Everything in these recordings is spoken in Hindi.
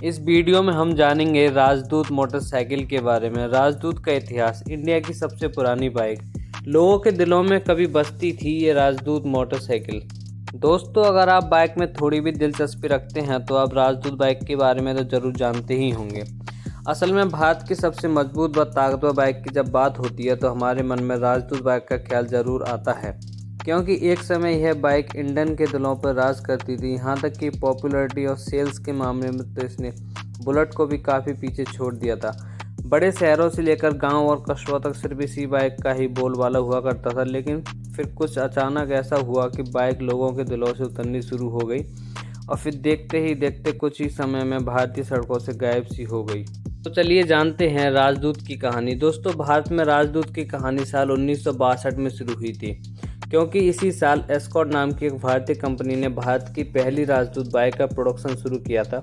इस वीडियो में हम जानेंगे राजदूत मोटरसाइकिल के बारे में। राजदूत का इतिहास। इंडिया की सबसे पुरानी बाइक, लोगों के दिलों में कभी बसती थी ये राजदूत मोटरसाइकिल। दोस्तों, अगर आप बाइक में थोड़ी भी दिलचस्पी रखते हैं तो आप राजदूत बाइक के बारे में तो जरूर जानते ही होंगे। असल में भारत की सबसे मजबूत व ताकतवर बाइक की जब बात होती है तो हमारे मन में राजदूत बाइक का ख्याल जरूर आता है, क्योंकि एक समय यह बाइक इंडियन के दिलों पर राज करती थी। यहाँ तक कि पॉपुलैरिटी और सेल्स के मामले में तो इसने बुलेट को भी काफ़ी पीछे छोड़ दिया था। बड़े शहरों से लेकर गांव और कस्बों तक सिर्फ इसी बाइक का ही बोलबाला हुआ करता था। लेकिन फिर कुछ अचानक ऐसा हुआ कि बाइक लोगों के दिलों से उतरनी शुरू हो गई और फिर देखते ही देखते कुछ ही समय में भारतीय सड़कों से गायब सी हो गई। तो चलिए जानते हैं राजदूत की कहानी। दोस्तों, भारत में राजदूत की कहानी साल 1962 में शुरू हुई थी, क्योंकि इसी साल एस्कॉर्ट नाम की एक भारतीय कंपनी ने भारत की पहली राजदूत बाइक का प्रोडक्शन शुरू किया था।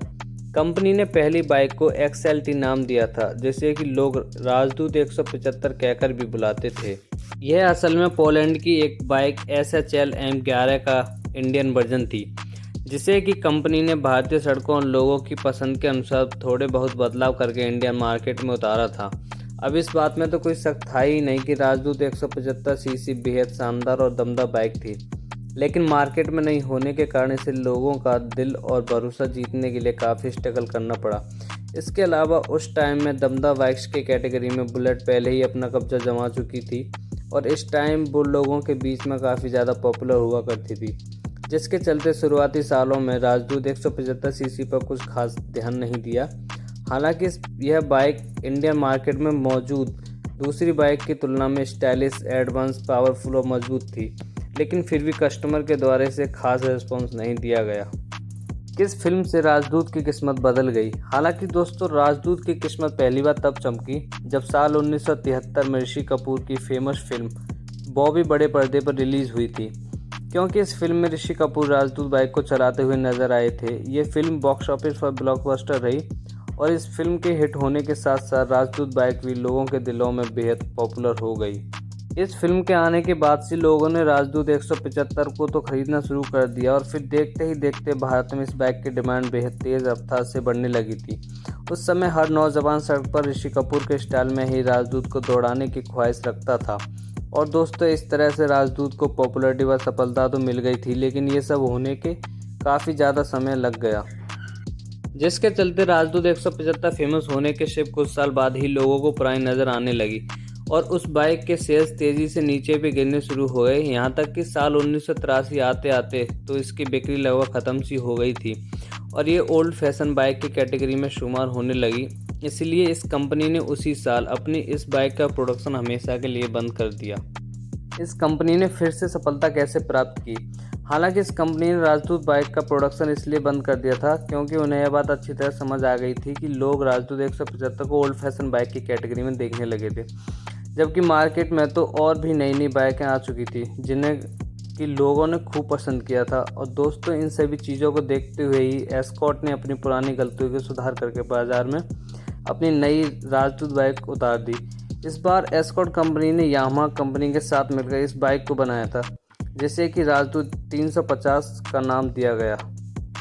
कंपनी ने पहली बाइक को XLT नाम दिया था, जिसे कि लोग राजदूत 175 कहकर भी बुलाते थे। यह असल में पोलैंड की एक बाइक SHL M11 का इंडियन वर्जन थी, जिसे कि कंपनी ने भारतीय सड़कों और लोगों की पसंद के अनुसार थोड़े बहुत बदलाव करके इंडियन मार्केट में उतारा था। अब इस बात में तो कोई शक था ही नहीं कि राजदूत 175 सीसी बेहद शानदार और दमदार बाइक थी, लेकिन मार्केट में नहीं होने के कारण इसे लोगों का दिल और भरोसा जीतने के लिए काफ़ी स्ट्रगल करना पड़ा। इसके अलावा उस टाइम में दमदार बाइक्स के कैटेगरी में बुलेट पहले ही अपना कब्जा जमा चुकी थी और इस टाइम वो लोगों के बीच में काफ़ी ज़्यादा पॉपुलर हुआ करती थी, जिसके चलते शुरुआती सालों में राजदूत 175 सीसी पर कुछ खास ध्यान नहीं दिया। हालांकि यह बाइक इंडियन मार्केट में मौजूद दूसरी बाइक की तुलना में स्टाइलिश, एडवांस, पावरफुल और मजबूत थी, लेकिन फिर भी कस्टमर के द्वारा इसे खास रिस्पॉन्स नहीं दिया गया। किस फिल्म से राजदूत की किस्मत बदल गई? हालांकि दोस्तों, राजदूत की किस्मत पहली बार तब चमकी जब साल 1973 में ऋषि कपूर की फेमस फिल्म बॉबी बड़े पर्दे पर रिलीज हुई थी, क्योंकि इस फिल्म में ऋषि कपूर राजदूत बाइक को चलाते हुए नजर आए थे। ये फिल्म बॉक्स ऑफिस पर ब्लॉकबस्टर रही और इस फिल्म के हिट होने के साथ साथ राजदूत बाइक भी लोगों के दिलों में बेहद पॉपुलर हो गई। इस फिल्म के आने के बाद से लोगों ने राजदूत 175 को तो खरीदना शुरू कर दिया और फिर देखते ही देखते भारत में इस बाइक की डिमांड बेहद तेज रफ्तार से बढ़ने लगी थी। उस समय हर नौजवान सड़क पर ऋषि कपूर के स्टाइल में ही राजदूत को दौड़ाने की ख्वाहिश रखता था। और दोस्तों, इस तरह से राजदूत को पॉपुलैरिटी व सफलता तो मिल गई थी, लेकिन ये सब होने के काफ़ी ज़्यादा समय लग गया, जिसके चलते राजदूत 175 फेमस होने के सिर्फ कुछ साल बाद ही लोगों को पुरानी नज़र आने लगी और उस बाइक के सेल्स तेज़ी से नीचे भी गिरने शुरू हो गए। यहाँ तक कि साल 1983 आते आते तो इसकी बिक्री लगभग ख़त्म सी हो गई थी और ये ओल्ड फैशन बाइक की कैटेगरी में शुमार होने लगी। इसलिए इस कंपनी ने उसी साल अपनी इस बाइक का प्रोडक्शन हमेशा के लिए बंद कर दिया। इस कंपनी ने फिर से सफलता कैसे प्राप्त की? हालांकि इस कंपनी ने राजदूत बाइक का प्रोडक्शन इसलिए बंद कर दिया था क्योंकि उन्हें यह बात अच्छी तरह समझ आ गई थी कि लोग राजदूत 175 को ओल्ड फैशन बाइक की कैटेगरी में देखने लगे थे, जबकि मार्केट में तो और भी नई नई बाइकें आ चुकी थी जिन्हें कि लोगों ने खूब पसंद किया था। और दोस्तों, इन सभी चीज़ों को देखते हुए ही एस्कॉर्ट ने अपनी पुरानी गलतियों के सुधार करके बाजार में अपनी नई राजदूत बाइक उतार दी। इस बार एस्कॉर्ट कंपनी ने यामाहा कंपनी के साथ मिलकर इस बाइक को बनाया था, जिसे कि राजदूत 350 का नाम दिया गया।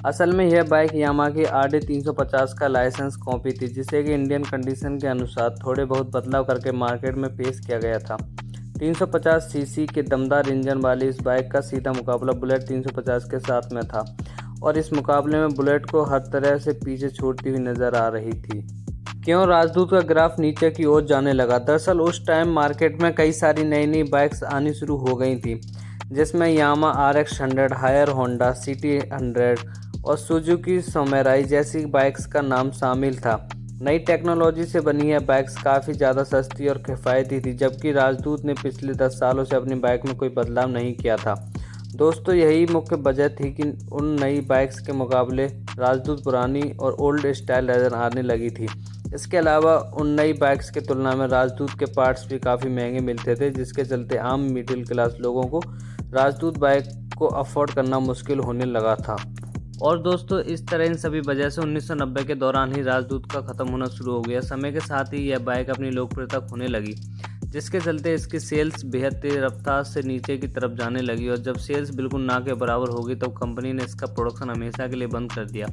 असल में यह बाइक यामाहा की RD 350 का लाइसेंस कॉपी थी, जिसे कि इंडियन कंडीशन के अनुसार थोड़े बहुत बदलाव करके मार्केट में पेश किया गया था। 350 सीसी के दमदार इंजन वाली इस बाइक का सीधा मुकाबला बुलेट 350 के साथ में था और इस मुकाबले में बुलेट को हर तरह से पीछे छोड़ती हुई नजर आ रही थी। क्यों राजदूत का ग्राफ नीचे की ओर जाने लगा? दरअसल उस टाइम मार्केट में कई सारी नई नई बाइक्स आनी शुरू हो गई थी, जिसमें यामाहा RX 100, हायर होंडा CT 100 और सुजुकी सोमेराई जैसी बाइक्स का नाम शामिल था। नई टेक्नोलॉजी से बनी यह बाइक्स काफ़ी ज़्यादा सस्ती और किफ़ायती थी, जबकि राजदूत ने पिछले 10 सालों से अपनी बाइक में कोई बदलाव नहीं किया था। दोस्तों, यही मुख्य वजह थी कि उन नई बाइक्स के मुकाबले राजदूत पुरानी और ओल्ड स्टाइल नजर आने लगी थी। इसके अलावा उन नई बाइक्स की तुलना में राजदूत के पार्ट्स भी काफ़ी महंगे मिलते थे, जिसके चलते आम मिडिल क्लास लोगों को राजदूत बाइक को अफोर्ड करना मुश्किल होने लगा था। और दोस्तों, इस तरह इन सभी वजह से 1990 के दौरान ही राजदूत का ख़त्म होना शुरू हो गया। समय के साथ ही यह बाइक अपनी लोकप्रियता खोने लगी, जिसके चलते इसकी सेल्स बेहद तेज रफ्तार से नीचे की तरफ जाने लगी और जब सेल्स बिल्कुल ना के बराबर हो गई तब कंपनी ने इसका प्रोडक्शन हमेशा के लिए बंद कर दिया।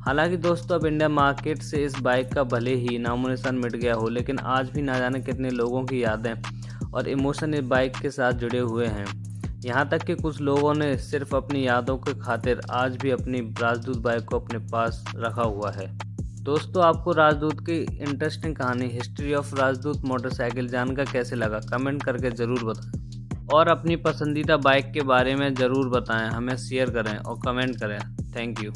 हालांकि दोस्तों अब इंडिया मार्केट से इस बाइक का भले ही नामो निशान मिट गया हो, लेकिन आज भी ना जाने कितने लोगों की यादें और इमोशन इस बाइक के साथ जुड़े हुए हैं। यहाँ तक कि कुछ लोगों ने सिर्फ अपनी यादों के खातिर आज भी अपनी राजदूत बाइक को अपने पास रखा हुआ है। दोस्तों, आपको राजदूत की इंटरेस्टिंग कहानी हिस्ट्री ऑफ राजदूत मोटरसाइकिल जानकर कैसे लगा, कमेंट करके ज़रूर बताएं और अपनी पसंदीदा बाइक के बारे में ज़रूर बताएं, हमें शेयर करें और कमेंट करें। Thank you.